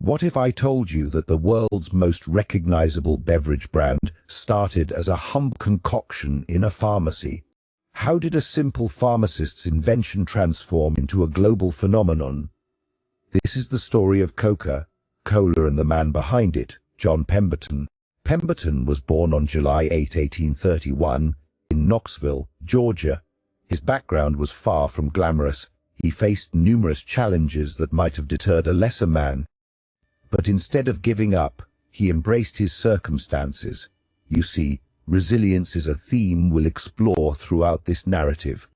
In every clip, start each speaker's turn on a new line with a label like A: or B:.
A: What if I told you that the world's most recognizable beverage brand started as a humble concoction in a pharmacy? How did a simple pharmacist's invention transform into a global phenomenon? This is the story of Coca-Cola and the man behind it, John Pemberton. Pemberton was born on July 8, 1831, in Knoxville, Georgia. His background was far from glamorous. He faced numerous challenges that might have deterred a lesser man. But instead of giving up, he embraced his circumstances. You see, resilience is a theme we'll explore throughout this narrative.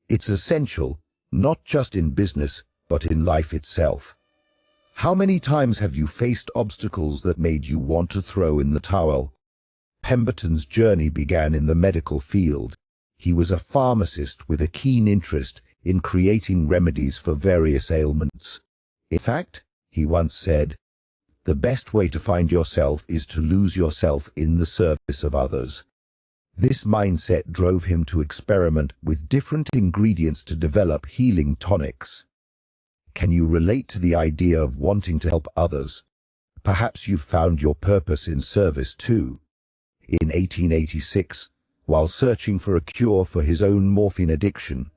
A: It's essential, not just in business, but in life itself. How many times have you faced obstacles that made you want to throw in the towel? Pemberton's journey began in the medical field. He was a pharmacist with a keen interest in creating remedies for various ailments. In fact, he once said, "The best way to find yourself is to lose yourself in the service of others." This mindset drove him to experiment with different ingredients to develop healing tonics. Can you relate to the idea of wanting to help others? Perhaps you've found your purpose in service too. In 1886, while searching for a cure for his own morphine addiction,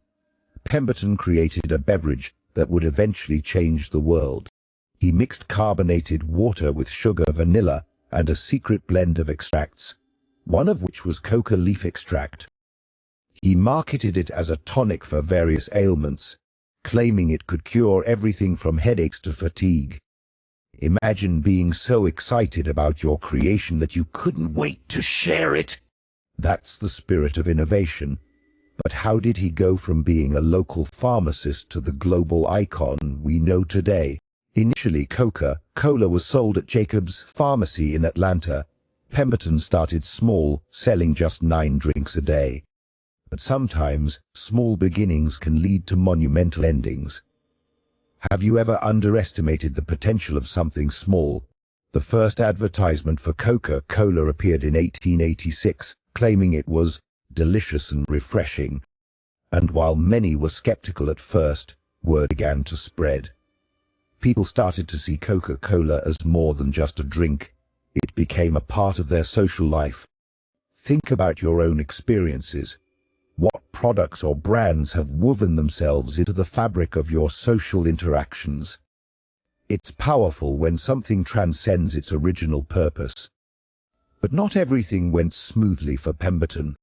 A: Pemberton created a beverage that would eventually change the world. He mixed carbonated water with sugar, vanilla, and a secret blend of extracts, one of which was coca leaf extract. He marketed it as a tonic for various ailments, claiming it could cure everything from headaches to fatigue. Imagine being so excited about your creation that you couldn't wait to share it. That's the spirit of innovation. But how did he go from being a local pharmacist to the global icon we know today? Initially, Coca-Cola was sold at Jacob's Pharmacy in Atlanta. Pemberton started small, selling just 9 drinks a day. But sometimes, small beginnings can lead to monumental endings. Have you ever underestimated the potential of something small? The first advertisement for Coca-Cola appeared in 1886, claiming it was delicious and refreshing. And while many were skeptical at first, word began to spread. People started to see Coca-Cola as more than just a drink. It became a part of their social life. Think about your own experiences. What products or brands have woven themselves into the fabric of your social interactions? It's powerful when something transcends its original purpose. But not everything went smoothly for Pemberton.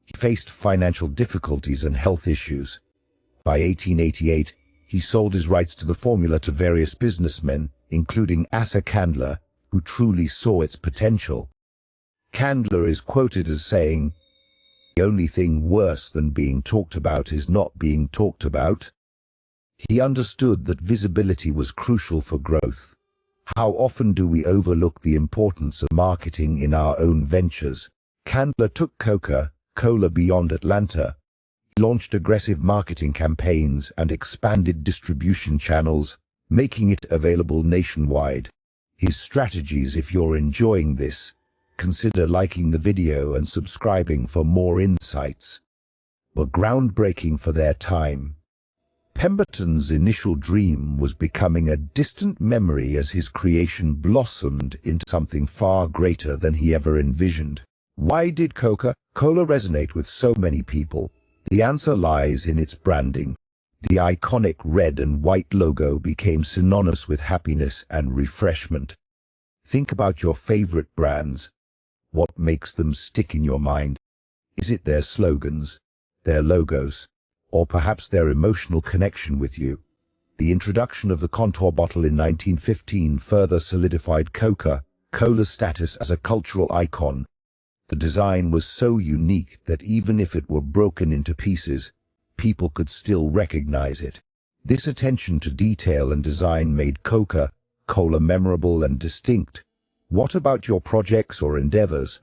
A: He faced financial difficulties and health issues. By 1888, he sold his rights to the formula to various businessmen, including Asa Candler, who truly saw its potential. Candler is quoted as saying, "The only thing worse than being talked about is not being talked about." He understood that visibility was crucial for growth. How often do we overlook the importance of marketing in our own ventures? Candler took Coca-Cola beyond Atlanta. He launched aggressive marketing campaigns and expanded distribution channels, making it available nationwide. His strategies: if you're enjoying this, consider liking the video and subscribing for more insights, were groundbreaking for their time. Pemberton's initial dream was becoming a distant memory as his creation blossomed into something far greater than he ever envisioned. Why did Coca-Cola resonate with so many people? The answer lies in its branding. The iconic red and white logo became synonymous with happiness and refreshment. Think about your favorite brands. What makes them stick in your mind? Is it their slogans, their logos, or perhaps their emotional connection with you? The introduction of the contour bottle in 1915 further solidified Coca-Cola's status as a cultural icon. The design was so unique that even if it were broken into pieces, people could still recognize it. This attention to detail and design made Coca-Cola memorable and distinct. What about your projects or endeavors?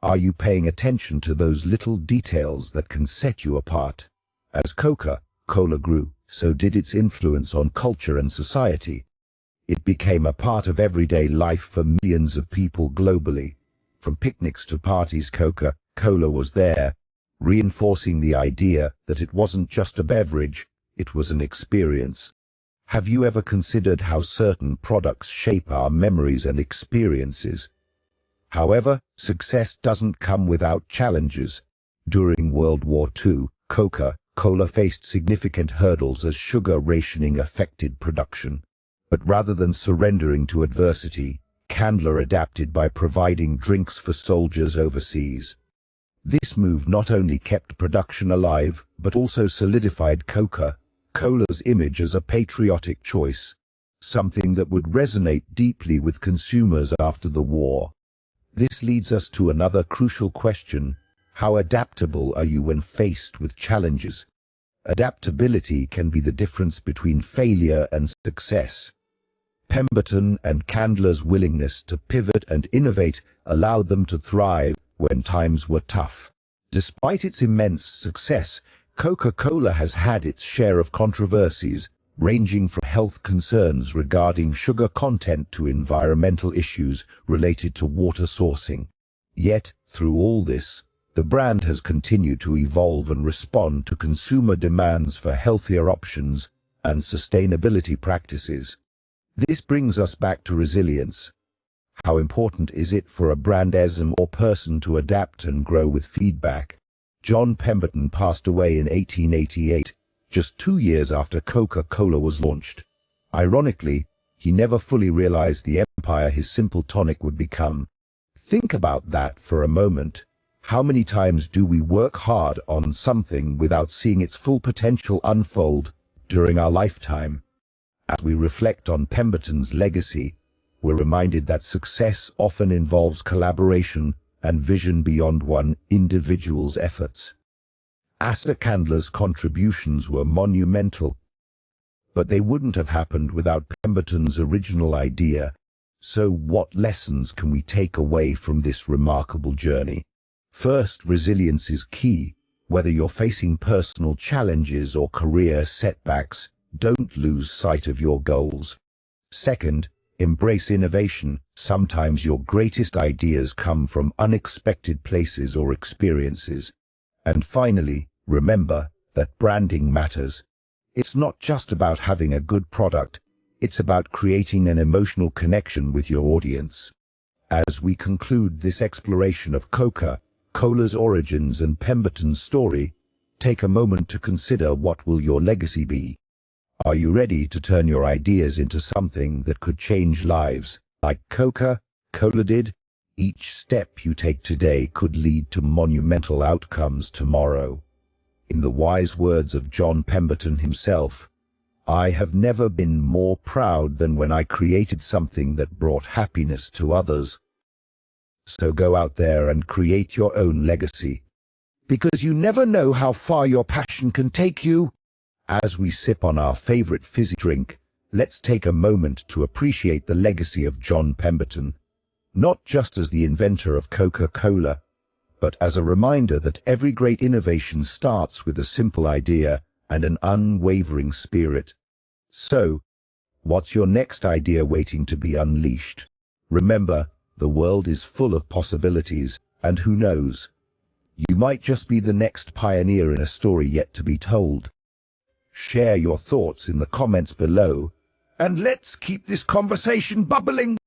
A: Are you paying attention to those little details that can set you apart? As Coca-Cola grew, so did its influence on culture and society. It became a part of everyday life for millions of people globally. From picnics to parties, Coca-Cola was there, reinforcing the idea that it wasn't just a beverage, it was an experience. Have you ever considered how certain products shape our memories and experiences? However, success doesn't come without challenges. During World War II, Coca-Cola faced significant hurdles as sugar rationing affected production. But rather than surrendering to adversity, Candler adapted by providing drinks for soldiers overseas. This move not only kept production alive, but also solidified Coca-Cola's image as a patriotic choice, something that would resonate deeply with consumers after the war. This leads us to another crucial question: how adaptable are you when faced with challenges? Adaptability can be the difference between failure and success. Pemberton and Candler's willingness to pivot and innovate allowed them to thrive when times were tough. Despite its immense success, Coca-Cola has had its share of controversies, ranging from health concerns regarding sugar content to environmental issues related to water sourcing. Yet, through all this, the brand has continued to evolve and respond to consumer demands for healthier options and sustainability practices. This brings us back to resilience. How important is it for a brand or person to adapt and grow with feedback? John Pemberton passed away in 1888, just 2 years after Coca-Cola was launched. Ironically, he never fully realized the empire his simple tonic would become. Think about that for a moment. How many times do we work hard on something without seeing its full potential unfold during our lifetime? As we reflect on Pemberton's legacy, we're reminded that success often involves collaboration and vision beyond one individual's efforts. Astor Candler's contributions were monumental, but they wouldn't have happened without Pemberton's original idea. So what lessons can we take away from this remarkable journey? First, resilience is key. Whether you're facing personal challenges or career setbacks, don't lose sight of your goals. Second, embrace innovation. Sometimes your greatest ideas come from unexpected places or experiences. And finally, remember that branding matters. It's not just about having a good product, it's about creating an emotional connection with your audience. As we conclude this exploration of Coca-Cola's origins and Pemberton's story, take a moment to consider, what will your legacy be? Are you ready to turn your ideas into something that could change lives, like Coca-Cola did? Each step you take today could lead to monumental outcomes tomorrow. In the wise words of John Pemberton himself, "I have never been more proud than when I created something that brought happiness to others." So go out there and create your own legacy, because you never know how far your passion can take you. As we sip on our favorite fizzy drink, let's take a moment to appreciate the legacy of John Pemberton, not just as the inventor of Coca-Cola, but as a reminder that every great innovation starts with a simple idea and an unwavering spirit. So, what's your next idea waiting to be unleashed? Remember, the world is full of possibilities, and who knows, you might just be the next pioneer in a story yet to be told. Share your thoughts in the comments below, and let's keep this conversation bubbling.